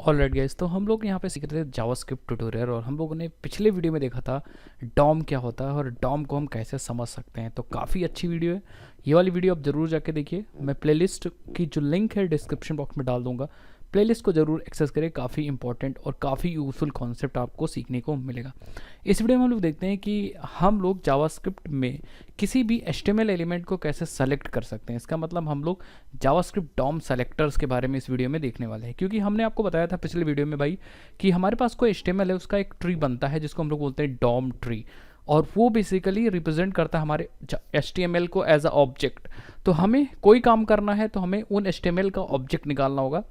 Alright guys, तो हम लोग यहाँ पे सीख रहे थे जावास्क्रिप्ट ट्यूटोरियल और हम लोगों ने पिछले वीडियो में देखा था डॉम क्या होता है और डॉम को हम कैसे समझ सकते हैं। तो काफ़ी अच्छी वीडियो है, ये वाली वीडियो आप ज़रूर जाके देखिए। मैं प्लेलिस्ट की जो लिंक है डिस्क्रिप्शन बॉक्स में डाल दूंगा, प्लेलिस्ट को ज़रूर एक्सेस करें। काफ़ी इंपॉर्टेंट और काफ़ी यूज़फुल कॉन्सेप्ट आपको सीखने को मिलेगा। इस वीडियो में हम लोग देखते हैं कि हम लोग जावास्क्रिप्ट में किसी भी HTML एलिमेंट को कैसे सेलेक्ट कर सकते हैं। इसका मतलब हम लोग जावास्क्रिप्ट डॉम सेलेक्टर्स के बारे में इस वीडियो में देखने वाले हैं, क्योंकि हमने आपको बताया था पिछले वीडियो में भाई कि हमारे पास कोई HTML है, उसका एक ट्री बनता है जिसको हम लोग बोलते हैं डॉम ट्री, और वो बेसिकली रिप्रेजेंट करता है हमारे HTML को एज अ ऑब्जेक्ट। तो हमें कोई काम करना है तो हमें उन HTML का ऑब्जेक्ट निकालना होगा।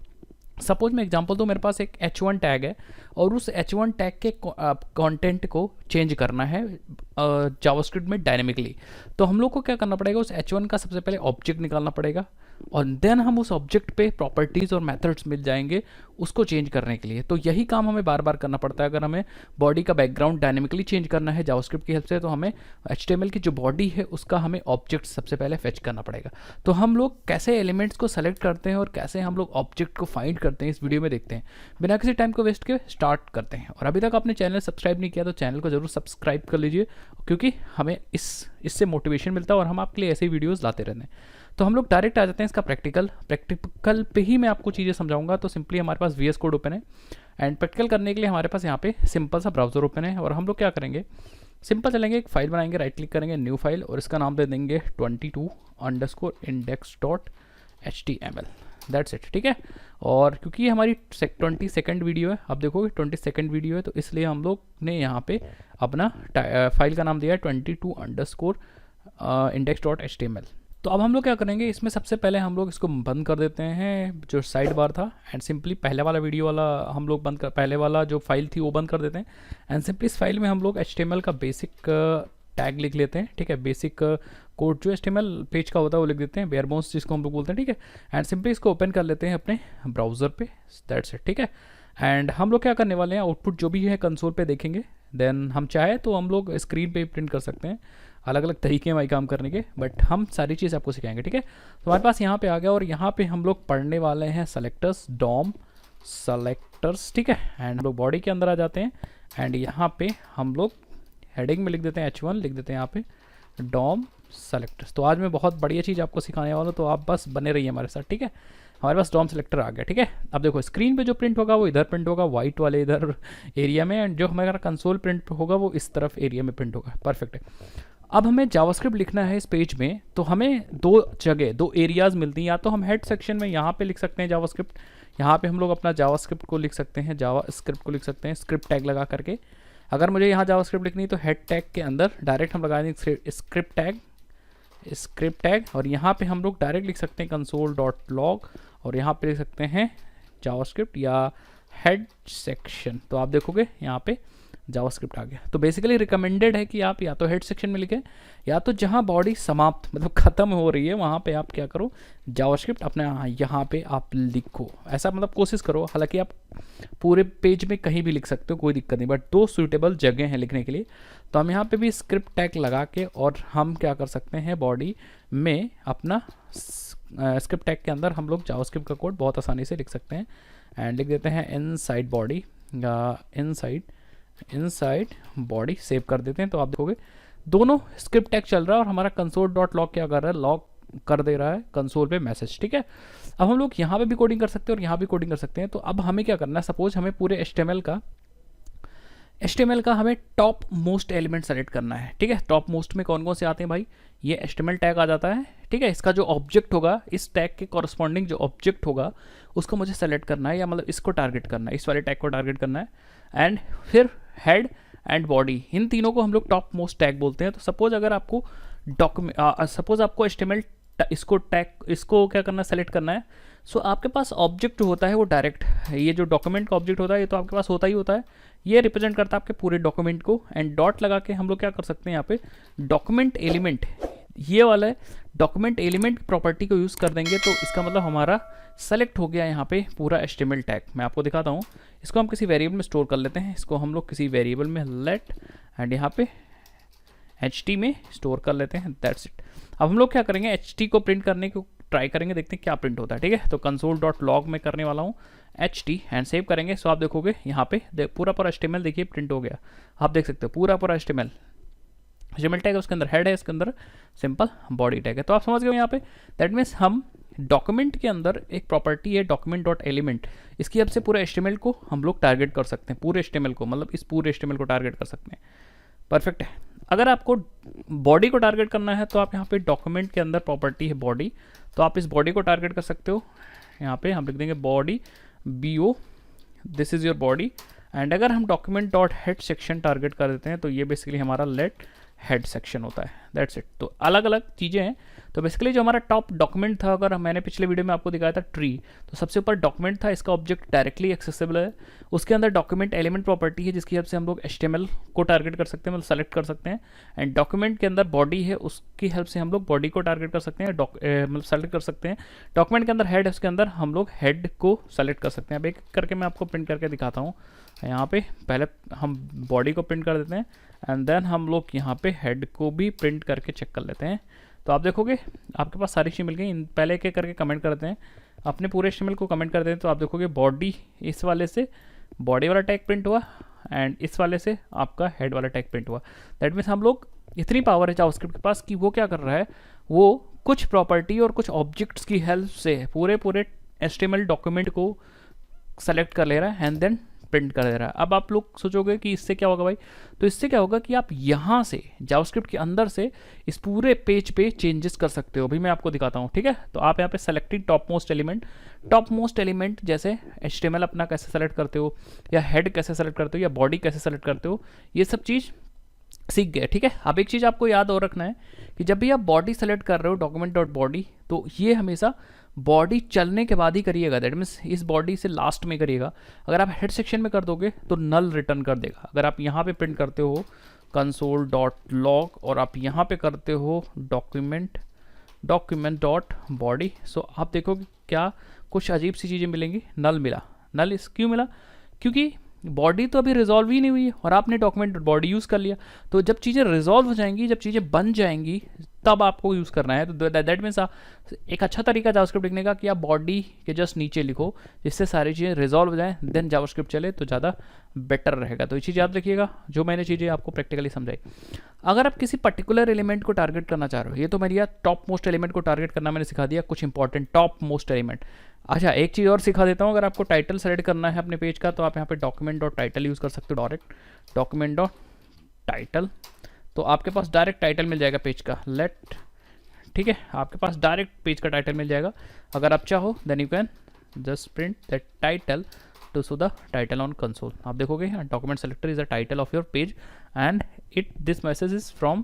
सपोज मैं एग्जांपल तो मेरे पास एक h1 टैग है और उस h1 टैग के कंटेंट को चेंज करना है जावास्क्रिप्ट में डायनेमिकली। तो हम लोग को क्या करना पड़ेगा, उस h1 का सबसे पहले ऑब्जेक्ट निकालना पड़ेगा और देन हम उस ऑब्जेक्ट पे प्रॉपर्टीज़ और मेथड्स मिल जाएंगे उसको चेंज करने के लिए। तो यही काम हमें बार बार करना पड़ता है। अगर हमें बॉडी का बैकग्राउंड डायनेमिकली चेंज करना है जावास्क्रिप्ट की हेल्प से, तो हमें HTML की जो बॉडी है उसका हमें ऑब्जेक्ट सबसे पहले फेच करना पड़ेगा। तो हम लोग कैसे एलिमेंट्स को सेलेक्ट करते हैं और कैसे हम लोग ऑब्जेक्ट को फाइंड करते हैं, इस वीडियो में देखते हैं। बिना किसी टाइम को वेस्ट के स्टार्ट करते हैं। और अभी तक आपने चैनल सब्सक्राइब नहीं किया तो चैनल को जरूर सब्सक्राइब कर लीजिए, क्योंकि हमें इससे मोटिवेशन मिलता है और हम आपके लिए ऐसे वीडियोज़ लाते रहते हैं। तो हम लोग डायरेक्ट आ जाते हैं इसका प्रैक्टिकल पे ही मैं आपको चीज़ें समझाऊंगा। तो सिंपली हमारे पास VS कोड ओपन है एंड प्रैक्टिकल करने के लिए हमारे पास यहाँ पे सिंपल सा ब्राउजर ओपन है। और हम लोग क्या करेंगे, सिंपल चलेंगे, एक फाइल बनाएंगे, राइट क्लिक करेंगे, न्यू फाइल, और इसका नाम दे देंगे 22_index.html। दैट्स इट, ठीक है। और क्योंकि ये हमारी 22nd वीडियो है, आप देखोगे 22nd वीडियो है, तो इसलिए हम लोग ने यहाँ पे अपना फाइल का नाम दिया है 22_index.html। तो अब हम लोग क्या करेंगे, इसमें सबसे पहले हम लोग इसको बंद कर देते हैं जो साइड बार था, एंड सिंपली पहले वाला वीडियो वाला हम लोग बंद कर, पहले वाला जो फाइल थी वो बंद कर देते हैं। एंड सिंपली इस फाइल में हम लोग HTML का बेसिक टैग लिख लेते हैं, ठीक है। बेसिक कोड जो HTML पेज का होता है वो लिख देते हैं, बेयर बोन्स जिसको हम लोग बोलते हैं, ठीक है। एंड सिंपली इसको ओपन कर लेते हैं अपने ब्राउज़र पे, दैट्स इट, ठीक है। एंड हम लोग क्या करने वाले हैं, आउटपुट जो भी है कंसोल पे देखेंगे। देन हम चाहे तो हम लोग स्क्रीन पे प्रिंट कर सकते हैं, अलग अलग तरीके हैं भाई काम करने के, बट हम सारी चीज़ आपको सिखाएंगे, ठीक है। तो हमारे पास यहाँ पे आ गया और यहाँ पे हम लोग पढ़ने वाले हैं सेलेक्टर्स, डॉम सेलेक्टर्स, ठीक है। एंड हम लोग बॉडी के अंदर आ जाते हैं एंड यहाँ पे हम लोग हेडिंग में लिख देते हैं H1, लिख देते हैं यहाँ पे डॉम सेलेक्टर्स। तो आज मैं बहुत बढ़िया चीज़ आपको सिखाने वाला हूँ, तो आप बस बने रहिए हमारे साथ, ठीक है। हमारे पास डॉम सेलेक्टर आ गया, ठीक है। अब देखो स्क्रीन पे जो प्रिंट होगा वो इधर प्रिंट होगा, वाइट वाले इधर एरिया में, एंड जो हमारा कंसोल प्रिंट होगा वो इस तरफ एरिया में प्रिंट होगा, परफेक्ट है। अब हमें जावास्क्रिप्ट लिखना है इस पेज में, तो हमें दो एरियाज़ मिलती हैं। या तो हम हेड सेक्शन में यहाँ पे लिख सकते हैं जावास्क्रिप्ट, यहाँ पे हम लोग अपना जावास्क्रिप्ट को लिख सकते हैं, जावास्क्रिप्ट को लिख सकते हैं स्क्रिप्ट टैग लगा करके। अगर मुझे यहाँ जावास्क्रिप्ट लिखनी है तो हेड टैग के अंदर डायरेक्ट हम लगा देंगे स्क्रिप्ट टैग, और यहाँ पे हम लोग डायरेक्ट लिख सकते हैं console.log, और यहाँ पे लिख सकते हैं जावास्क्रिप्ट या हेड सेक्शन। तो आप देखोगे यहाँ पे जावास्क्रिप्ट आ गया। तो बेसिकली रिकमेंडेड है कि आप या तो हेड सेक्शन में लिखें, या तो जहाँ बॉडी समाप्त मतलब ख़त्म हो रही है वहाँ पे आप क्या करो, जावास्क्रिप्ट अपने यहाँ पे आप लिखो। ऐसा मतलब कोशिश करो, हालांकि आप पूरे पेज में कहीं भी लिख सकते हो, कोई दिक्कत नहीं, बट दो सूटेबल जगह हैं लिखने के लिए। तो हम यहाँ पे भी स्क्रिप्ट टैग लगा के, और हम क्या कर सकते हैं, बॉडी में अपना स्क्रिप्ट टैग के अंदर हम लोग जावास्क्रिप्ट का कोड बहुत आसानी से लिख सकते हैं। एंड लिख देते हैं इनसाइड बॉडी या इनसाइड बॉडी, सेव कर देते हैं। तो आप देखोगे दोनों स्क्रिप्ट टैग चल रहा है और हमारा console.log क्या कर रहा है, लॉग कर दे रहा है कंसोल पे मैसेज, ठीक है। अब हम लोग यहाँ पे भी कोडिंग कर सकते हैं और यहाँ भी कोडिंग कर सकते हैं। तो अब हमें क्या करना है, सपोज हमें पूरे HTML का हमें टॉप मोस्ट एलिमेंट सेलेक्ट करना है, ठीक है। टॉप मोस्ट में कौन कौन से आते हैं भाई, ये HTML टैग आ जाता है, ठीक है। इसका जो ऑब्जेक्ट होगा, इस टैग के कॉरस्पॉन्डिंग जो ऑब्जेक्ट होगा उसको मुझे सेलेक्ट करना है, या मतलब इसको टारगेट करना है, इस वाले टैग को टारगेट करना है। एंड फिर हेड एंड बॉडी, इन तीनों को हम लोग टॉप मोस्ट टैग बोलते हैं। तो सपोज अगर आपको सपोज आपको HTML इसको क्या करना है, सेलेक्ट करना है। सो आपके पास ऑब्जेक्ट होता है वो डायरेक्ट, ये जो डॉक्यूमेंट का ऑब्जेक्ट होता है ये तो आपके पास होता ही होता है, ये रिप्रेजेंट करता है आपके पूरे डॉक्यूमेंट को। एंड डॉट लगा के हम लोग क्या कर सकते हैं, यहाँ पे डॉक्यूमेंट एलिमेंट, ये वाला है डॉक्यूमेंट एलिमेंट प्रॉपर्टी को यूज़ कर देंगे। तो इसका मतलब हमारा सेलेक्ट हो गया यहाँ पे पूरा HTML टैग। मैं आपको दिखाता हूँ, इसको हम किसी वेरिएबल में स्टोर कर लेते हैं, इसको हम लोग किसी वेरिएबल में लेट एंड यहाँ पे HT में स्टोर कर लेते हैं, दैट्स इट। अब हम लोग क्या करेंगे, HT को प्रिंट करने ट्राई करेंगे, देखते हैं क्या प्रिंट होता है। ठीक है, तो console.log में करने वाला हूँ ht एंड सेव करेंगे। सो आप देखोगे यहाँ पे पूरा HTML देखिए प्रिंट हो गया। आप देख सकते हो पूरा HTML टैग है, उसके अंदर हेड है, इसके अंदर सिंपल बॉडी टैग है। तो आप समझ गए यहाँ पे, दैट मीन्स हम डॉक्यूमेंट के अंदर एक प्रॉपर्टी है डॉक्यूमेंट डॉट एलिमेंट, इसकी हेल्प से पूरे HTML को हम लोग टारगेट कर सकते हैं, पूरे HTML को, मतलब इस पूरे HTML को टारगेट कर सकते हैं। परफेक्ट है। अगर आपको बॉडी को टारगेट करना है तो आप यहाँ पे डॉक्यूमेंट के अंदर प्रॉपर्टी है बॉडी, तो आप इस बॉडी को टारगेट कर सकते हो। यहाँ पे हम लिख देंगे body BO, this is your body. And अगर हम document dot head section target कर देते हैं तो ये बेसिकली हमारा लेट हेड सेक्शन होता है, दैट्स इट। तो अलग अलग चीज़ें हैं। तो बेसिकली जो हमारा टॉप डॉक्यूमेंट था, अगर मैंने पिछले वीडियो में आपको दिखाया था ट्री, तो सबसे ऊपर डॉक्यूमेंट था, इसका ऑब्जेक्ट डायरेक्टली एक्सेसिबल है। उसके अंदर डॉक्यूमेंट एलिमेंट प्रॉपर्टी है जिसकी हेल्प से हम लोग HTML को टारगेट कर सकते हैं, मतलब सेलेक्ट कर सकते हैं। एंड डॉक्यूमेंट के अंदर बॉडी है, उसकी हेल्प से हम लोग बॉडी को टारगेट कर सकते हैं, मतलब सेलेक्ट कर सकते हैं। डॉक्यूमेंट के अंदर हेड है, उसके अंदर हम लोग हेड को सेलेक्ट कर सकते हैं। अब एक करके मैं आपको प्रिंट करके दिखाता हूँ। यहाँ पे पहले हम बॉडी को प्रिंट कर देते हैं एंड देन हम लोग यहाँ पे हेड को भी प्रिंट करके चेक कर लेते हैं। तो आप देखोगे आपके पास सारी चीज़ मिल गई। पहले एक एक करके कमेंट करते हैं, अपने पूरे HTML को कमेंट करते हैं। तो आप देखोगे बॉडी, इस वाले से बॉडी वाला टैग प्रिंट हुआ एंड इस वाले से आपका हेड वाला टैग प्रिंट हुआ। दैट मीन्स हम लोग, इतनी पावर है जावास्क्रिप्ट के पास कि वो क्या कर रहा है, वो कुछ प्रॉपर्टी और कुछ ऑब्जेक्ट्स की हेल्प से पूरे HTML डॉक्यूमेंट को सेलेक्ट कर ले रहा है एंड देन प्रिंट कर दे रहा है। अब आप लोग सोचोगे कि इससे क्या होगा भाई, तो इससे क्या होगा कि आप यहाँ से जावास्क्रिप्ट के अंदर से इस पूरे पेज पे चेंजेस कर सकते हो। अभी मैं आपको दिखाता हूँ। ठीक है, तो आप यहाँ पे सेलेक्टिंग टॉप मोस्ट एलिमेंट जैसे HTML अपना कैसे सेलेक्ट करते हो, या हेड कैसे सेलेक्ट करते हो, या बॉडी कैसे सेलेक्ट करते हो, ये सब चीज़ सीख गए। ठीक है, अब एक चीज़ आपको याद और रखना है कि जब भी आप बॉडी सेलेक्ट कर रहे हो डॉक्यूमेंट डॉट बॉडी, तो ये हमेशा बॉडी चलने के बाद ही करिएगा। दैट मीन्स इस बॉडी से लास्ट में करिएगा। अगर आप हेड सेक्शन में कर दोगे तो नल रिटर्न कर देगा। अगर आप यहाँ पे प्रिंट करते हो console.log और आप यहाँ पे करते हो डॉक्यूमेंट डॉट बॉडी, सो आप देखोगे क्या कुछ अजीब सी चीज़ें मिलेंगी। नल मिला। नल इस क्यों मिला, क्योंकि बॉडी तो अभी रिजॉल्व ही नहीं हुई है और आपने डॉक्यूमेंट बॉडी यूज़ कर लिया। तो जब चीज़ें रिजॉल्व हो जाएंगी, जब चीज़ें बन जाएंगी, तब आपको यूज़ करना है। तो दैट मीन्स एक अच्छा तरीका जावास्क्रिप्ट लिखने का कि आप बॉडी के जस्ट नीचे लिखो, जिससे सारी चीज़ें रिजॉल्व हो जाएँ, देन जावास्क्रिप्ट चले तो ज़्यादा बेटर रहेगा। तो ये चीज़ याद रखिएगा जो मैंने चीज़ें आपको प्रैक्टिकली समझाई। अगर आप किसी पर्टिकुलर एलिमेंट को टारगेट करना चाह रहे हो, ये तो मेरी टॉप मोस्ट एलिमेंट को टारगेट करना मैंने सिखा दिया, कुछ इंपॉर्टेंट टॉप मोस्ट एलिमेंट। अच्छा, एक चीज़ और सिखा देता हूँ। अगर आपको टाइटल सेलेक्ट करना है अपने पेज का, तो आप यहाँ पे डॉक्यूमेंट डॉट टाइटल यूज़ कर सकते हो, डायरेक्ट डॉक्यूमेंट डॉट टाइटल। तो आपके पास डायरेक्ट टाइटल मिल जाएगा पेज का। ठीक है, आपके पास डायरेक्ट पेज का टाइटल मिल जाएगा। अगर आप चाहो then you can just print that title to show the title on console. आप देखोगे document selector is the title of your page and this message is from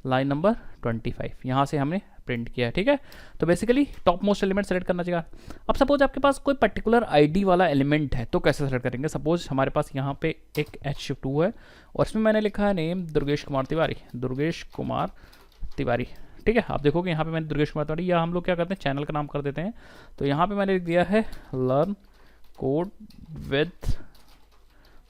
line number 25। यहाँ से हमने प्रिंट किया है। ठीक है, तो basically top most element select करना चाहिए। अब सपोज आपके पास कोई पर्टिकुलर आईडी वाला एलिमेंट है, तो कैसे सेलेक्ट करेंगे। सपोज हमारे पास यहाँ पे एक H2 है और इसमें मैंने लिखा है नेम दुर्गेश कुमार तिवारी। ठीक है, आप देखोगे यहाँ पे मैंने दुर्गेश कुमार तिवारी, या हम लोग क्या करते हैं चैनल का नाम कर देते हैं। तो यहाँ पे मैंने लिख दिया है लर्न कोड विद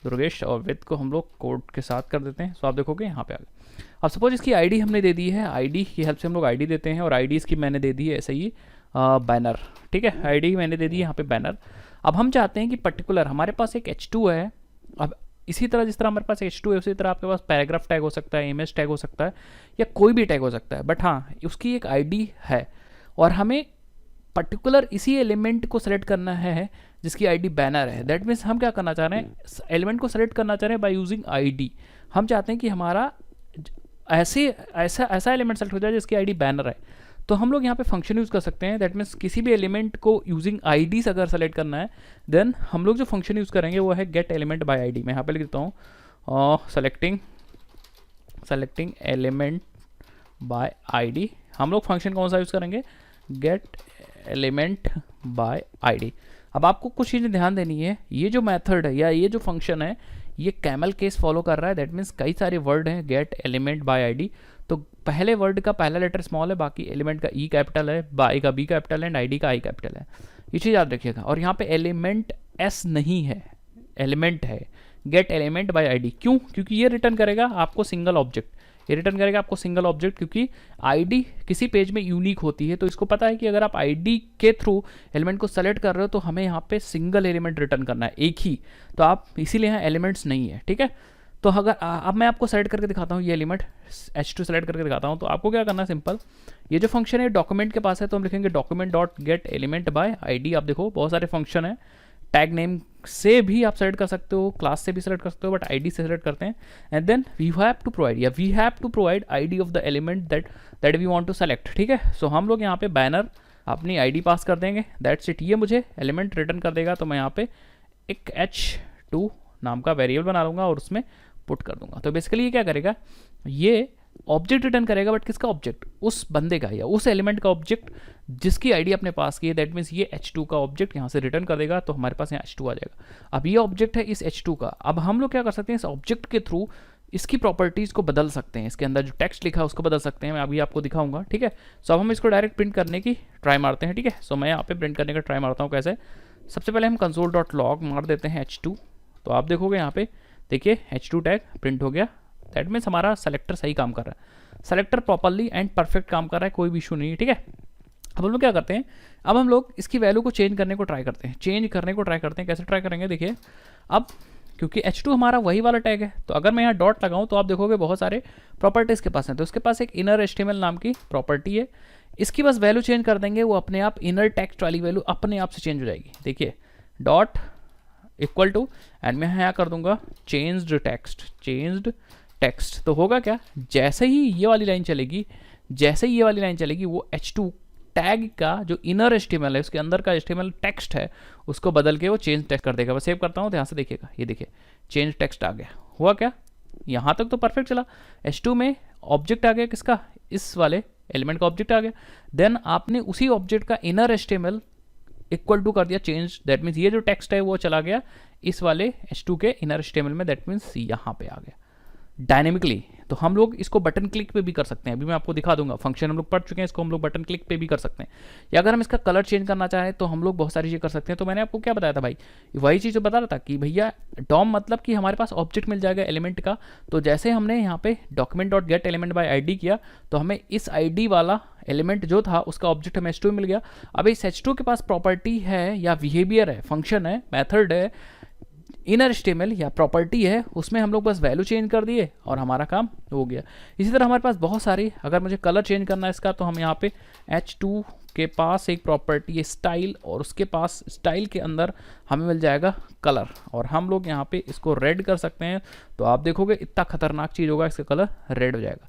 दुर्गेश, और विद को हम लोग कोड के साथ कर देते हैं। सो आप देखोगे यहाँ पे आ गए। अब सपोज इसकी आईडी हमने दे दी है, आईडी की हेल्प से हम लोग आईडी देते हैं, और आईडी इसकी मैंने दे दी है ऐसे ही बैनर। ठीक है, आईडी मैंने दे दी है यहाँ पे बैनर। अब हम चाहते हैं कि पर्टिकुलर हमारे पास एक H2 है। अब इसी तरह जिस तरह हमारे पास H2 है, उसी तरह आपके पास पैराग्राफ टैग हो सकता है, इमेज टैग हो सकता है, या कोई भी टैग हो सकता है। बट हाँ, उसकी एक आईडी है और हमें पर्टिकुलर इसी एलिमेंट को सेलेक्ट करना है जिसकी आईडी बैनर है। दैट मीन्स हम क्या करना चाह रहे हैं, एलिमेंट को सेलेक्ट करना चाह रहे हैं बाय यूजिंग आईडी। हम चाहते हैं कि हमारा ऐसा एलिमेंट सेलेक्ट हो जाए जिसकी आईडी बैनर है। तो हम लोग यहाँ पे फंक्शन यूज़ कर सकते हैं। दैट मीन्स किसी भी एलिमेंट को यूजिंग आईडीज अगर सेलेक्ट करना है, देन हम लोग जो फंक्शन यूज़ करेंगे वो है गेट एलिमेंट बाय आईडी। मैं यहाँ पे लिख देता हूँ सेलेक्टिंग एलिमेंट बाय आईडी। हम लोग फंक्शन कौन सा यूज़ करेंगे, गेट एलिमेंट बाय आईडी। अब आपको कुछ चीज़ें ध्यान देनी है, ये जो मेथड है या ये जो फंक्शन है, ये कैमल केस फॉलो कर रहा है। दैट मीन्स कई सारे वर्ड हैं गेट एलिमेंट बाय आईडी। तो पहले वर्ड का पहला लेटर स्मॉल है, बाकी एलिमेंट का ई कैपिटल है, बाय का बी कैपिटल है एंड आईडी का आई कैपिटल है। ये चीज़ याद रखिएगा। और यहाँ पे एलिमेंट एस नहीं है, एलिमेंट है। गेट एलिमेंट बाय आईडी क्यों, क्योंकि ये रिटर्न करेगा आपको सिंगल ऑब्जेक्ट। ये रिटर्न करेगा आपको सिंगल ऑब्जेक्ट, क्योंकि आईडी किसी पेज में यूनिक होती है, तो इसको पता है कि अगर आप आईडी के थ्रू एलिमेंट को सेलेक्ट कर रहे हो तो हमें यहाँ पे सिंगल एलिमेंट रिटर्न करना है, एक ही। तो आप इसीलिए यहाँ एलिमेंट्स नहीं है, ठीक है। तो अगर अब मैं आपको सेलेक्ट करके दिखाता हूँ ये एलिमेंट h2 सेलेक्ट करके दिखाता हूँ। तो आपको क्या करना है, सिंपल, ये जो फंक्शन है डॉक्यूमेंट के पास है, तो हम लिखेंगे document dot gate element bye ID. आप देखो बहुत सारे फंक्शन है, टैग नेम से भी आप सेलेक्ट कर सकते हो, क्लास से भी सेलेक्ट कर सकते हो, बट आईडी से सेलेक्ट करते हैं। And then we have to provide ID of the element that we want to select, ठीक है। सो हम लोग यहाँ पे बैनर अपनी आईडी पास कर देंगे, दैट्स इट। ये मुझे एलिमेंट रिटर्न कर देगा, तो मैं यहाँ पे एक h2 नाम का वेरिएबल बना लूँगा और उसमें पुट कर दूंगा। तो बेसिकली ये क्या करेगा, ये ऑब्जेक्ट रिटर्न करेगा, बट किसका ऑब्जेक्ट, उस बंदे का या उस एलिमेंट का ऑब्जेक्ट जिसकी आईडी अपने पास की है। दैट मीन्स ये h2 का ऑब्जेक्ट यहाँ से रिटर्न कर देगा, तो हमारे पास यहाँ h2 आ जाएगा। अब ये ऑब्जेक्ट है इस h2 का, अब हम लोग क्या कर सकते हैं, इस ऑब्जेक्ट के थ्रू इसकी प्रॉपर्टीज़ को बदल सकते हैं, इसके अंदर जो टेक्स्ट लिखा है उसको बदल सकते हैं। मैं अभी आपको दिखाऊंगा, ठीक है। सो अब हम इसको डायरेक्ट प्रिंट करने की ट्राई मारते हैं, ठीक है। सो मैं यहाँ पे प्रिंट करने का ट्राई मारता हूँ। कैसे, सबसे पहले हम console.log मार देते हैं h2। तो आप देखोगे यहाँ पे, देखिए h2 टैग प्रिंट हो गया। दैट मीन्स हमारा सेलेक्टर सही काम कर रहा है, सेलेक्टर प्रॉपरली एंड परफेक्ट काम कर रहा है, कोई भी इशू नहीं है, ठीक है। अब हम लोग क्या करते हैं, अब हम लोग इसकी वैल्यू को चेंज करने को ट्राई करते हैं। कैसे ट्राई करेंगे, देखिए। अब क्योंकि h2 हमारा वही वाला टैग है, तो अगर मैं यहाँ डॉट लगाऊँ तो आप देखोगे बहुत सारे प्रॉपर्टीज़ के पास हैं। तो उसके पास एक इनर HTML नाम की प्रॉपर्टी है, इसकी बस वैल्यू चेंज कर देंगे, वो अपने आप इनर टेक्स्ट वाली वैल्यू अपने आप से चेंज हो जाएगी। देखिए, डॉट इक्वल टू एंड मैं यहाँ कर दूंगा चेंज्ड टेक्स्ट। तो होगा क्या, जैसे ही ये वाली लाइन चलेगी, वो h2 टैग का जो इनर HTML है, उसके अंदर का HTML टेक्स्ट है, उसको बदल के वो चेंज टेक्स्ट कर देगा। मैं सेव करता हूँ, ध्यान से देखिएगा, ये देखिए चेंज टेक्स्ट आ गया। हुआ क्या, यहाँ तक तो परफेक्ट चला। h2 में ऑब्जेक्ट आ गया, किसका, इस वाले एलिमेंट का ऑब्जेक्ट आ गया। देन आपने उसी ऑब्जेक्ट का इनर HTML इक्वल टू कर दिया चेंज। दैट मीन्स ये जो टेक्स्ट है वो चला गया इस वाले h2 के इनर HTML में। दैट मीन्स यहाँ पे आ गया डायनेमिकली। तो हम लोग इसको बटन क्लिक पे भी कर सकते हैं, अभी मैं आपको दिखा दूंगा। फंक्शन हम लोग पढ़ चुके हैं, इसको हम लोग बटन क्लिक पे भी कर सकते हैं, या अगर हम इसका कलर चेंज करना चाहें तो हम लोग बहुत सारी चीज़ें कर सकते हैं। तो मैंने आपको क्या बताया था भाई, वही चीज़ बता रहा था कि भैया डॉम मतलब कि हमारे पास ऑब्जेक्ट मिल जाएगा एलिमेंट का। तो जैसे हमने यहाँ पे document dot gate element bye ID किया, तो हमें इस आईडी वाला एलिमेंट जो था उसका ऑब्जेक्ट हमें h2 मिल गया। अब इस h2 के पास प्रॉपर्टी है या बिहेवियर है, फंक्शन है, मेथड है, इनर HTML या प्रॉपर्टी है, उसमें हम लोग बस वैल्यू चेंज कर दिए और हमारा काम हो गया। इसी तरह हमारे पास बहुत सारी, अगर मुझे कलर चेंज करना है इसका, तो हम यहाँ पे h2 के पास एक प्रॉपर्टी है स्टाइल, और उसके पास स्टाइल के अंदर हमें मिल जाएगा कलर, और हम लोग यहाँ पे इसको रेड कर सकते हैं। तो आप देखोगे इतना खतरनाक चीज़ होगा, इसका कलर रेड हो जाएगा।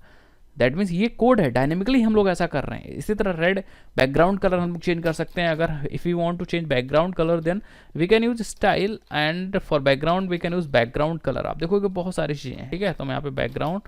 दैट मीन्स ये कोड है, डायनेमिकली हम लोग ऐसा कर रहे हैं। इसी तरह रेड बैकग्राउंड कलर हम लोग चेंज कर सकते हैं। अगर if you want to change background colour, then we can use style, and for background we can use background colour. आप देखोगे बहुत सारी चीज़ें हैं, ठीक है। तो मैं यहाँ पे बैकग्राउंड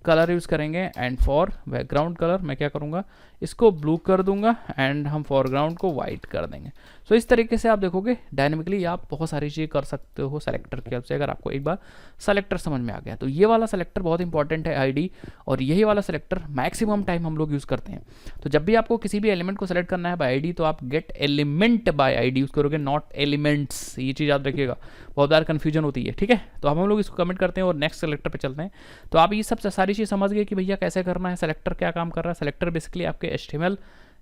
कलर यूज़ करेंगे, एंड फॉर बैकग्राउंड कलर मैं क्या करूँगा, इसको ब्लू कर दूंगा, एंड हम फोरग्राउंड को वाइट कर देंगे। सो इस तरीके से आप देखोगे डायनेमिकली आप बहुत सारी चीज़ें कर सकते हो सेलेक्टर की हेल्प से, अगर आपको एक बार सेलेक्टर समझ में आ गया। तो ये वाला सेलेक्टर बहुत इंपॉर्टेंट है आईडी, और यही वाला सेलेक्टर मैक्सिमम टाइम हम लोग यूज़ करते हैं। तो जब भी आपको किसी भी एलिमेंट को सेलेक्ट करना है बाय आईडी, तो आप gate element bye ID use करोगे, नॉट एलिमेंट्स। ये चीज़ याद रखिएगा, बहुत बार कन्फ्यूजन होती है, ठीक है। तो हम लोग इसको कमेंट करते हैं और नेक्स्ट सेलेक्टर पर चलते हैं। तो आप ये सब सारी चीज़ समझ गए कि भैया कैसे करना है, सेलेक्टर क्या काम कर रहा है। सेलेक्टर बेसिकली आपके HTML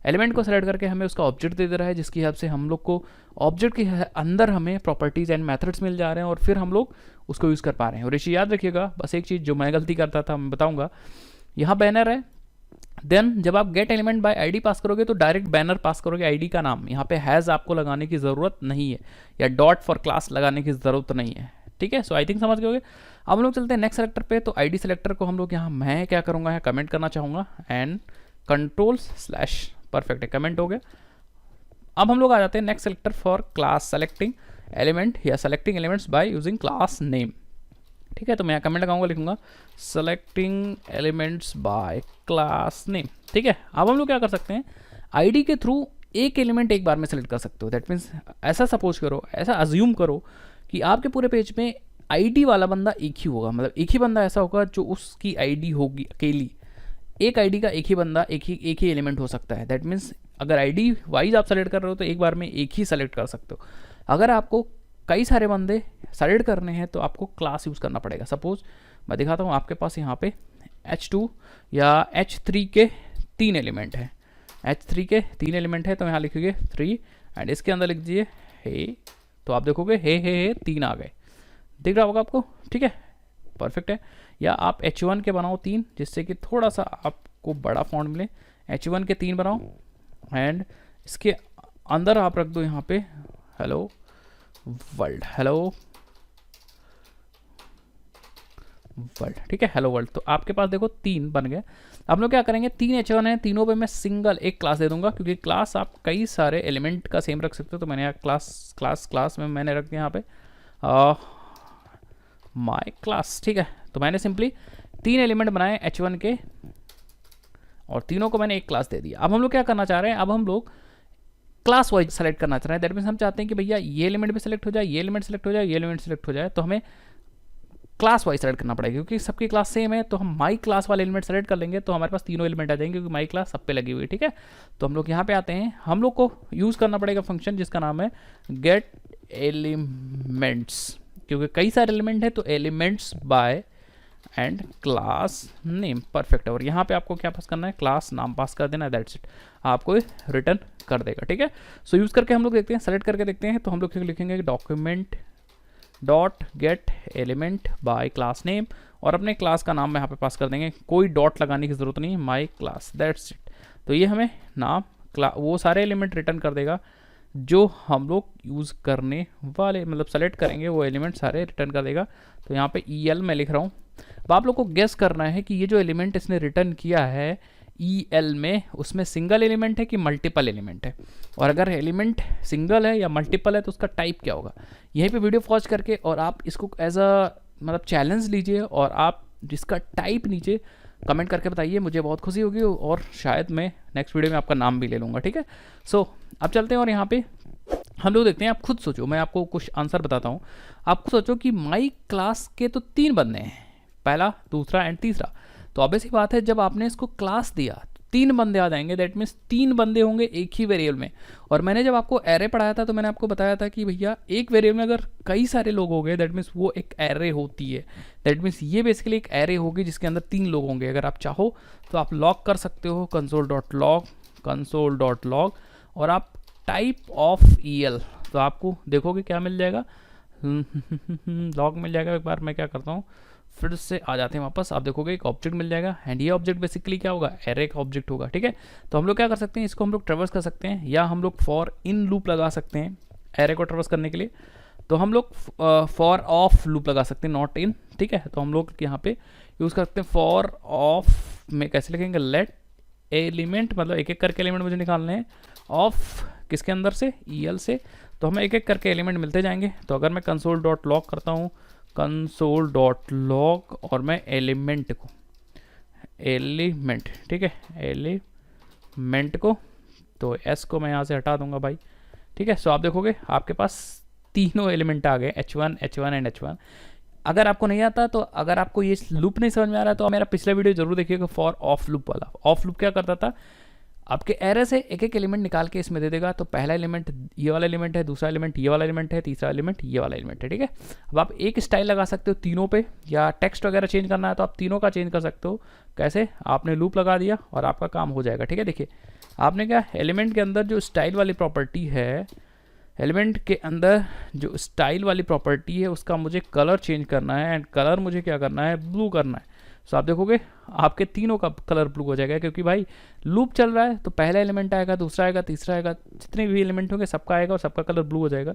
एलिमेंट को सेलेक्ट करके हमें उसका ऑब्जेक्ट दे रहा है, जिसकी हेल्प से हम लोग को ऑब्जेक्ट के अंदर हमें प्रॉपर्टीज़ एंड मेथड्स मिल जा रहे हैं, और फिर हम लोग उसको यूज़ कर पा रहे हैं। और ये याद रखिएगा, बस एक चीज़ जो मैं गलती करता था मैं बताऊंगा, यहाँ बैनर है, देन जब आप गेट एलिमेंट बाय आईडी पास करोगे तो डायरेक्ट बैनर पास करोगे आईडी का नाम। यहाँ पे हैज़ आपको लगाने की ज़रूरत नहीं है, या डॉट फॉर क्लास लगाने की ज़रूरत नहीं है, ठीक है। सो आई थिंक समझ गए। अब हम लोग चलते हैं नेक्स्ट सेलेक्टर पे। तो आईडी सेलेक्टर को हम लोग यहाँ, मैं क्या करूँगा, यहाँ कमेंट करना चाहूँगा, एंड कंट्रोल/ परफेक्ट है, कमेंट हो गया। अब हम लोग आ जाते हैं next selector for class selecting element या selecting elements by using class name, ठीक है। तो मैं यहाँ कमेंट लगाऊंगा, लिखूंगा selecting elements by class name, ठीक है। अब हम लोग क्या कर सकते हैं, आईडी के थ्रू एक एलिमेंट एक बार में सेलेक्ट कर सकते हो। दैट मीन्स ऐसा सपोज करो, ऐसा अज्यूम करो कि आपके पूरे पेज में आईडी वाला बंदा एक ही होगा, मतलब एक ही बंदा ऐसा होगा जो उसकी आईडी होगी अकेली। एक आईडी का एक ही बंदा एक ही एलिमेंट हो सकता है। दैट मीन्स अगर आईडी वाइज आप सेलेक्ट कर रहे हो तो एक बार में एक ही सेलेक्ट कर सकते हो। अगर आपको कई सारे बंदे सेलेक्ट करने हैं तो आपको क्लास यूज़ करना पड़ेगा। सपोज मैं दिखाता हूँ, आपके पास यहाँ पे H2 या H3 के 3 एलिमेंट हैं, H3 के 3 एलिमेंट है, तो यहाँ लिखोगे 3 एंड इसके अंदर लिख दीजिए हे, तो आप देखोगे हे 3 आ गए, दिख रहा होगा आपको, ठीक है, परफेक्ट है। या आप H1 के बनाओ 3, जिससे कि थोड़ा सा आपको बड़ा फॉन्ट मिले, H1 के 3 बनाओ एंड इसके अंदर आप रख दो यहाँ पे हेलो वर्ल्ड, हेलो वर्ल्ड, ठीक है, हेलो वर्ल्ड। तो आपके पास देखो 3 बन गए। हम लोग क्या करेंगे, 3 H1 है, तीनों पे मैं सिंगल एक क्लास दे दूंगा, क्योंकि क्लास आप कई सारे एलिमेंट का सेम रख सकते हो। तो मैंने यहाँ क्लास में मैंने रख दिया यहाँ पे माई क्लास, ठीक है। तो मैंने सिंपली 3 एलिमेंट बनाए H1 के और तीनों को मैंने एक क्लास दे दिया। अब हम लोग क्या करना चाह रहे हैं, अब हम लोग क्लास वाइज सेलेक्ट करना चाह रहे हैं। दैट मीन्स हम चाहते हैं कि भैया ये एलिमेंट भी सेलेक्ट हो जाए, ये एलिमेंट सेलेक्ट हो जाए, ये एलिमेंट सेलेक्ट हो जाए, तो हमें क्लास वाइज सेलेक्ट करना पड़ेगा, क्योंकि सबकी क्लास सेम है। तो हम माई क्लास वाले एलिमेंट सेलेक्ट कर लेंगे तो हमारे पास तीनों एलिमेंट आ जाएंगे, क्योंकि माई क्लास सब पे लगी हुई है, ठीक है। तो हम लोग यहाँ पे आते हैं, हम लोग को यूज़ करना पड़ेगा फंक्शन जिसका नाम है गेट एलिमेंट्स, क्योंकि कई सारे एलिमेंट है, तो elements bye and class name, perfect है। और यहाँ पे आपको क्या पास करना है, क्लास नाम पास कर देना है, दैट्स इट, आपको रिटर्न कर देगा, ठीक है। सो यूज़ करके हम लोग देखते हैं, सेलेक्ट करके देखते हैं। तो हम लोग लिखेंगे document dot gate element bye class name, और अपने क्लास का नाम यहाँ पे पास कर देंगे, कोई डॉट लगाने की ज़रूरत नहीं है, माई क्लास, दैट्स इट। तो ये हमें नाम वो सारे एलिमेंट रिटर्न कर देगा जो हम लोग यूज़ करने वाले, मतलब सेलेक्ट करेंगे वो एलिमेंट सारे रिटर्न कर देगा। तो यहाँ पे EL मैं लिख रहा हूँ। अब आप लोग को गेस करना है कि ये जो एलिमेंट इसने रिटर्न किया है EL में, उसमें सिंगल एलिमेंट है कि मल्टीपल एलिमेंट है, और अगर एलिमेंट सिंगल है या मल्टीपल है तो उसका टाइप क्या होगा। यहीं पे वीडियो पॉज करके और आप इसको एज अ मतलब चैलेंज लीजिए, और आप जिसका टाइप नीचे कमेंट करके बताइए, मुझे बहुत खुशी होगी, और शायद मैं नेक्स्ट वीडियो में आपका नाम भी ले लूँगा, ठीक है। सो अब चलते हैं और यहाँ पे हम लोग देखते हैं। आप खुद सोचो, मैं आपको कुछ आंसर बताता हूँ। आप खुद सोचो कि माई क्लास के तो 3 बंदे हैं, पहला, दूसरा एंड तीसरा। तो ऑब्वियस ही बात है, जब आपने इसको क्लास दिया तो 3 बंदे आ जाएंगे, दैट मीन्स 3 बंदे होंगे एक ही वेरिएबल में। और मैंने जब आपको एरे पढ़ाया था तो मैंने आपको बताया था कि भैया एक वेरिएबल में अगर कई सारे लोग हो गए, दैट मीन्स वो एक एरे होती है। दैट मीन्स ये बेसिकली एक एरे होगी जिसके अंदर 3 लोग होंगे। अगर आप चाहो तो आप लॉग कर सकते हो console.log, और आप टाइप ऑफ EL, तो आपको देखोगे क्या मिल जाएगा, लॉग मिल जाएगा। एक बार मैं क्या करता हूँ, फिर से आ जाते हैं वापस, आप देखोगे एक ऑब्जेक्ट मिल जाएगा, एंड ये ऑब्जेक्ट बेसिकली क्या होगा, एरे का ऑब्जेक्ट होगा, ठीक है। तो हम लोग क्या कर सकते हैं, इसको हम लोग ट्रेवर्स कर सकते हैं, या हम लोग फॉर इन लूप लगा सकते हैं एरे को ट्रेवर्स करने के लिए। तो हम लोग फॉर ऑफ लूप लगा सकते हैं, नॉट इन, ठीक है। तो हम लोग यहाँ पे यूज़ करते हैं फॉर ऑफ में, कैसे लिखेंगे, लेट एलिमेंट, मतलब एक एक करके एलिमेंट मुझे निकालने हैं, ऑफ किसके अंदर से, EL से। तो हमें एक एक करके एलिमेंट मिलते जाएंगे। तो अगर मैं console.log करता हूँ, console.log, और मैं एलिमेंट को, ठीक है, एलिमेंट को, तो S को मैं यहाँ से हटा दूंगा भाई, ठीक है। सो आप देखोगे आपके पास तीनों एलिमेंट आ गए, H1 एंड H1। अगर आपको नहीं आता, तो अगर आपको ये लूप नहीं समझ में आ रहा है, तो मेरा पिछला वीडियो जरूर देखिएगा, फॉर ऑफ लूप वाला। ऑफ लूप क्या करता था, आपके एरे से एक एक एलिमेंट निकाल के इसमें दे देगा। तो पहला एलिमेंट ये वाला एलिमेंट है, दूसरा एलिमेंट ये वाला एलिमेंट है, तीसरा एलिमेंट ये वाला एलिमेंट है, ठीक है। अब आप एक स्टाइल लगा सकते हो तीनों पे, या टेक्स्ट वगैरह चेंज करना है तो आप तीनों का चेंज कर सकते हो। कैसे, आपने लूप लगा दिया और आपका काम हो जाएगा, ठीक है। देखिए आपने क्या, एलिमेंट के अंदर जो स्टाइल वाली प्रॉपर्टी है, एलिमेंट के अंदर जो स्टाइल वाली प्रॉपर्टी है उसका मुझे कलर चेंज करना है, एंड कलर मुझे क्या करना है, ब्लू करना है। सो आप देखोगे आपके तीनों का कलर ब्लू हो जाएगा, क्योंकि भाई लूप चल रहा है। तो पहला एलिमेंट आएगा, दूसरा आएगा, तीसरा आएगा, जितने भी एलिमेंट होंगे सबका आएगा और सबका कलर ब्लू हो जाएगा।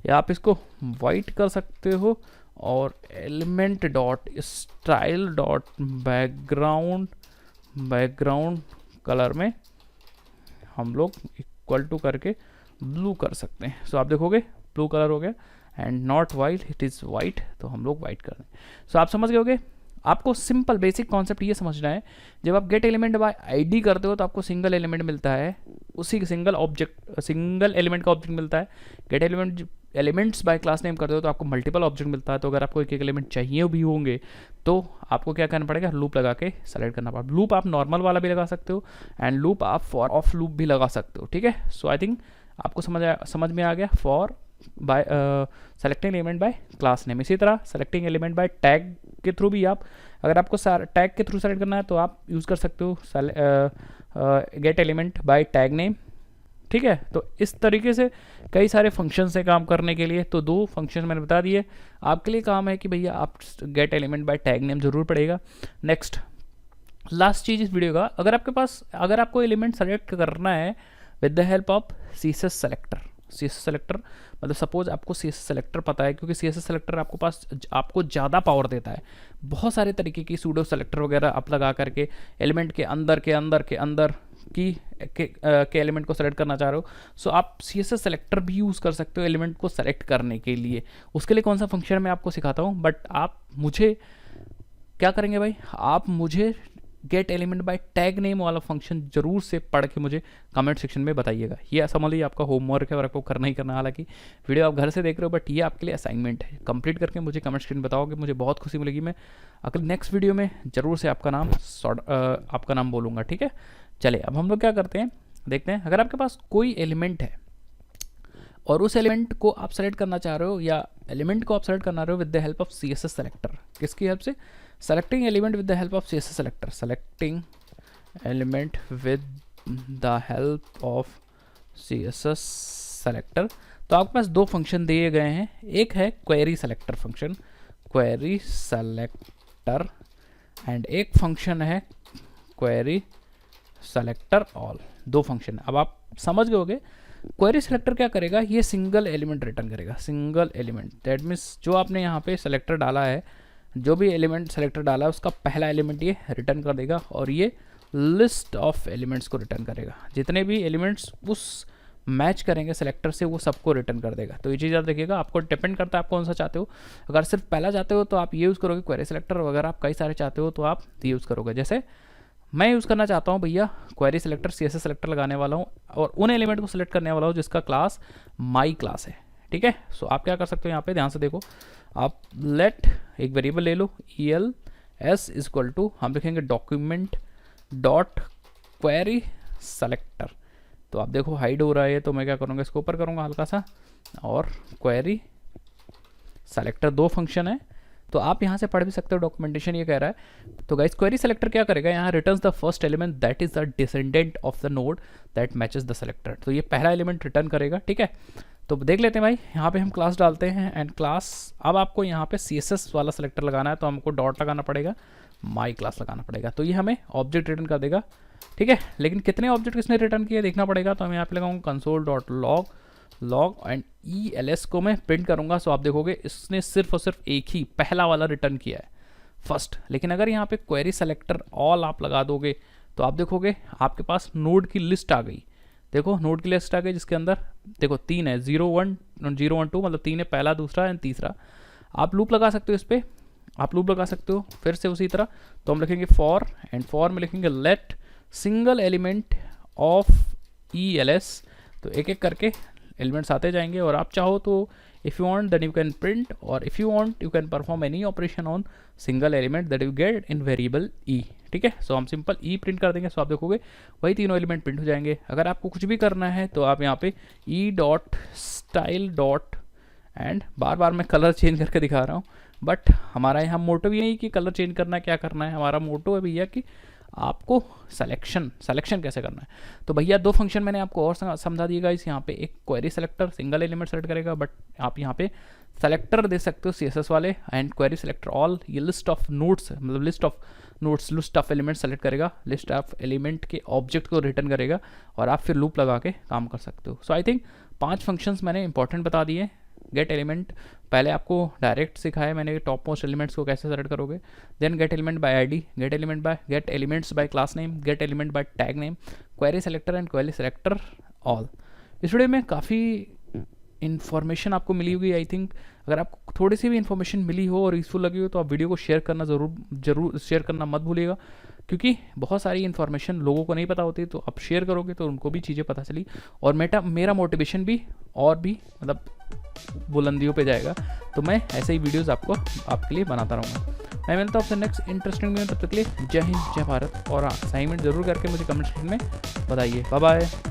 या आप इसको वाइट कर सकते हो, और element dot style dot background colour में हम लोग इक्वल टू करके ब्लू कर सकते हैं। सो आप देखोगे ब्लू कलर हो गया, and not white, it is white, तो हम लोग वाइट कर दें। सो आप समझ गए होगे। आपको सिंपल बेसिक कॉन्सेप्ट ये समझना है, जब आप गेट एलिमेंट बाय ID करते हो तो आपको सिंगल एलिमेंट मिलता है, उसी सिंगल एलिमेंट का ऑब्जेक्ट मिलता है। Gate elements by class name करते हो तो आपको मल्टीपल ऑब्जेक्ट मिलता है। तो अगर आपको एक एक एलिमेंट चाहिए भी होंगे तो आपको क्या करना पड़ेगा, लूप लगा के सेलेक्ट करना पड़ेगा। लूप आप नॉर्मल वाला भी लगा सकते हो, एंड लूप आप फॉर ऑफ लूप भी लगा सकते हो, ठीक है। सो आई थिंक आपको समझ में आ गया, for bye selecting element by class name. इसी तरह सेलेक्टिंग एलिमेंट बाय टैग के थ्रू भी आप, अगर आपको टैग के थ्रू सेलेक्ट करना है तो आप यूज़ कर सकते हो gate element by tag name, ठीक है। तो इस तरीके से कई सारे फंक्शन से काम करने के लिए, तो 2 फंक्शन मैंने बता दिए। आपके लिए काम है कि भैया आप gate element by tag name जरूर पड़ेगा। नेक्स्ट लास्ट चीज़ इस वीडियो का, अगर आपको एलिमेंट सेलेक्ट करना है with the help of CSS selector, CSS selector मतलब सपोज आपको CSS सेलेक्टर पता है, क्योंकि CSS सेलेक्टर आपको ज़्यादा पावर देता है। बहुत सारे तरीके की सूडो सेलेक्टर वगैरह आप लगा करके एलिमेंट के अंदर के एलिमेंट को सेलेक्ट करना चाह रहे हो, सो आप CSS सेलेक्टर भी यूज़ कर सकते हो एलिमेंट को सेलेक्ट करने के लिए। उसके लिए कौन सा फंक्शन मैं आपको सिखाता हूँ, बट आप मुझे क्या करेंगे भाई, आप मुझे gate element by tag name वाला फंक्शन जरूर से पढ़ के मुझे कमेंट सेक्शन में बताइएगा। ये समझ लीजिए आपका होमवर्क है और आपको करना ही करना। हालांकि वीडियो आप घर से देख रहे हो, बट ये आपके लिए असाइनमेंट है। कंप्लीट करके मुझे कमेंट सेक्शन में बताओगे, मुझे बहुत खुशी मिलेगी। मैं अगले नेक्स्ट वीडियो में जरूर से आपका नाम बोलूँगा, ठीक है। चलिए अब हम लोग क्या करते हैं, देखते हैं। अगर आपके पास कोई एलिमेंट है और उस एलिमेंट को आप सेलेक्ट करना चाह रहे हो, या एलिमेंट को आप सेलेक्ट करना रहे हो with the help of CSS selector, किसकी हेल्प से, selecting element with the help of CSS selector, selecting element with the help of CSS selector। तो आपके पास 2 फंक्शन दिए गए हैं, एक है query selector function, query selector, and एक फंक्शन है क्वेरी सेलेक्टर ऑल। 2 फंक्शन है। अब आप समझ गए होंगे क्वेरी सेलेक्टर क्या करेगा, ये सिंगल एलिमेंट रिटर्न करेगा, सिंगल एलिमेंट। दैट मीन्स जो आपने यहाँ पे सेलेक्टर डाला है, जो भी एलिमेंट सेलेक्टर डाला है उसका पहला एलिमेंट ये रिटर्न कर देगा, और ये लिस्ट ऑफ एलिमेंट्स को रिटर्न करेगा। जितने भी एलिमेंट्स उस मैच करेंगे सेलेक्टर से वो सबको रिटर्न कर देगा। तो ये चीज़ याद रखिएगा, आपको डिपेंड करता है आप कौन सा चाहते हो। अगर सिर्फ पहला चाहते हो तो आप ये यूज़ करोगे क्वेरी सेलेक्टर, अगर आप कई सारे चाहते हो तो आप ये यूज़ करोगे। जैसे मैं यूज़ करना चाहता हूँ भैया क्वेरी सेलेक्टर, CSS सेलेक्टर लगाने वाला हूँ और उन एलिमेंट को सेलेक्ट करने वाला हूँ जिसका क्लास माई क्लास है, ठीक है। सो आप क्या कर सकते हो, यहाँ पे ध्यान से देखो, आप लेट एक वेरिएबल ले लो ELS इक्वल टू, हम लिखेंगे डॉक्यूमेंट डॉट क्वेरी सेलेक्टर। तो आप देखो हाइड हो रहा है, तो मैं क्या करूँगा, इसको ऊपर करूँगा हल्का सा, और क्वेरी सेलेक्टर 2 फंक्शन है। तो आप यहाँ से पढ़ भी सकते हो, डॉक्यूमेंटेशन ये कह रहा है। तो गाइस क्वेरी सेलेक्टर क्या करेगा, यहाँ returns the first element that is the descendant of the node that matches the selector. तो ये पहला एलिमेंट रिटर्न करेगा, ठीक है। तो देख लेते हैं भाई, यहाँ पे हम क्लास डालते हैं, एंड क्लास, अब आपको यहाँ पे CSS वाला सेलेक्टर लगाना है तो हमको डॉट लगाना पड़ेगा, माई क्लास लगाना पड़ेगा। तो ये हमें ऑब्जेक्ट रिटर्न कर देगा, ठीक है। लेकिन कितने ऑब्जेक्ट इसने रिटर्न किए देखना पड़ेगा, तो हम यहाँ पे लगाऊंगा console dot log and ELS को मैं प्रिंट करूँगा। सो आप देखोगे इसने सिर्फ और सिर्फ एक ही पहला वाला रिटर्न किया है, फर्स्ट। लेकिन अगर यहाँ पे क्वेरी सेलेक्टर ऑल आप लगा दोगे तो आप देखोगे आपके पास नोड की लिस्ट आ गई। देखो नोड की लिस्ट आ गई, जिसके अंदर देखो 3 है, 0 1 0 1 2, मतलब 3 है, पहला, दूसरा एंड तीसरा। आप लूप लगा सकते हो इस पर, आप लूप लगा सकते हो फिर से उसी तरह। तो हम लिखेंगे फॉर, एंड फॉर में लिखेंगे let single element of ELS। तो एक एक करके एलिमेंट्स आते जाएंगे, और आप चाहो तो if you want then you can print, और if you want you can perform any operation on single element that you get in variable E, ठीक है। सो हम सिंपल E प्रिंट कर देंगे। सो आप देखोगे वही तीनों एलिमेंट प्रिंट हो जाएंगे। अगर आपको कुछ भी करना है तो आप यहाँ पे E dot style dot, and बार बार मैं कलर चेंज करके दिखा रहा हूँ, बट हमारा यहाँ मोटो भी नहीं कि कलर चेंज करना है, क्या करना है, हमारा मोटो है भैया कि आपको सिलेक्शन कैसे करना है। तो भैया 2 फंक्शन मैंने आपको और समझा दिएगा। इस यहाँ पे एक query selector single element select करेगा, बट आप यहाँ पे सेलेक्टर दे सकते हो CSS वाले, एंड क्वेरी सेलेक्टर ऑल ये लिस्ट ऑफ नोड्स, मतलब लिस्ट ऑफ एलिमेंट सेलेक्ट करेगा, लिस्ट ऑफ एलिमेंट के ऑब्जेक्ट को रिटर्न करेगा, और आप फिर लूप लगा के काम कर सकते हो। सो आई थिंक 5 फंक्शंस मैंने इंपॉर्टेंट बता दिए। गेट एलिमेंट पहले आपको डायरेक्ट सिखाया मैंने, टॉप मोस्ट एलिमेंट्स को कैसे सेलेक्ट करोगे। Then get element by ID, get elements by class name, get element by tag name, query selector and query selector all. इस वीडियो में काफ़ी इन्फॉर्मेशन आपको मिली होगी आई थिंक। अगर आपको थोड़ी सी भी इन्फॉर्मेशन मिली हो और यूज़फुल लगी हो तो आप वीडियो को शेयर करना ज़रूर शेयर करना मत भूलिएगा, क्योंकि बहुत सारी इन्फॉर्मेशन लोगों को नहीं पता होती, तो आप शेयर करोगे तो उनको भी चीज़ें पता चली, और मेरा मोटिवेशन भी और भी मतलब बुलंदियों पे जाएगा। तो मैं ऐसे ही वीडियोस आपके लिए बनाता रहूँगा। मैं मिलता हूँ आपसे नेक्स्ट इंटरेस्टिंग वीडियो, तब तक के लिए जय हिंद, जय भारत, और असाइनमेंट जरूर करके मुझे कमेंट सेक्शन में बताइए। Bye bye.